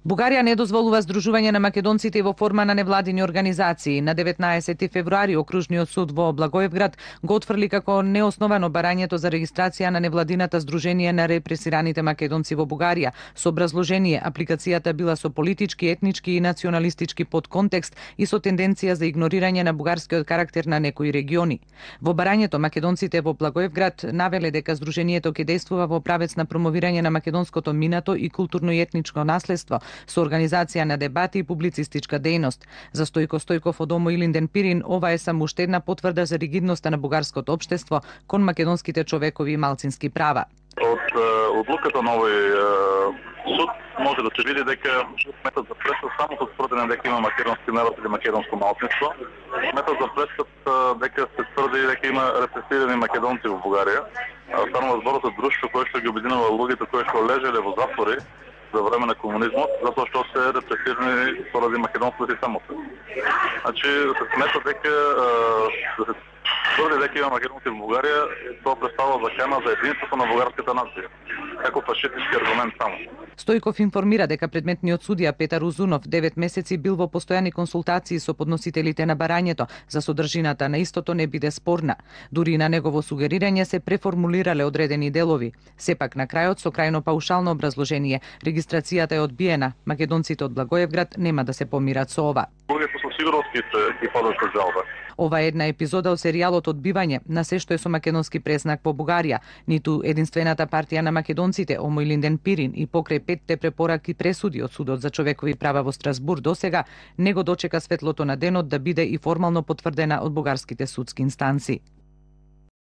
Бугарија не дозволува здружување на македонците во форма на невладини организации. На 19 февруари Окружниот суд во Благоевград го отфрли како неосновано барањето за регистрација на невладината здружение на репресираните македонци во Бугарија, со образложение апликацијата била со политички, етнички и националистички подконтекст и со тенденција за игнорирање на бугарскиот карактер на некои региони. Во барањето македонците во Благоевград навеле дека здружението ќе действува во правец на промовирање на македонското минато и културно и етничко наследство, со организација на дебати и публицистичка дејност. За Стојко Стојков од ОМО Илинден Пирин, ова е само уште една потврда за ригидноста на бугарското општество кон македонските човекови и малцински права. Од одлуката на овој суд може да се види дека сметат за престап самото тврдење дека има македонски народ или македонско малцинство. Сметат за престап дека се тврди дека има репресирани македонци во Бугарија. Станува збор за друштво кое што ги обединува луѓето кои што лежеле во затвори за време на комунизмот, затоа што се репресирани поради македонското и самото. Значи, се смета дека тврди дека има македонци во Бугарија, тоа представува закана за единството на бугарската нација. Како фашистички аргумент само. Стојков информира дека предметниот судија Петар Узунов 9 месеци бил во постојани консултации со подносителите на барањето за содржината на истото не биде спорна. Дури и на негово сугерирање се преформулирале одредени делови. Сепак на крајот со крајно паушално образложение регистрацијата е одбиена. Македонците од Благоевград нема да се помират со ова. Луѓето со сигурност ќе подадат жалба. Ова е една епизода од серијалот Одбивање на се што е со македонски презнак во Бугарија. Ниту единствената партија на македонците, ОМО Илинден Пирин, и покрај 5 препораки пресуди од Судот за човекови права во Страсбур досега, не го дочека светлото на денот да биде и формално потврдена од бугарските судски инстанции.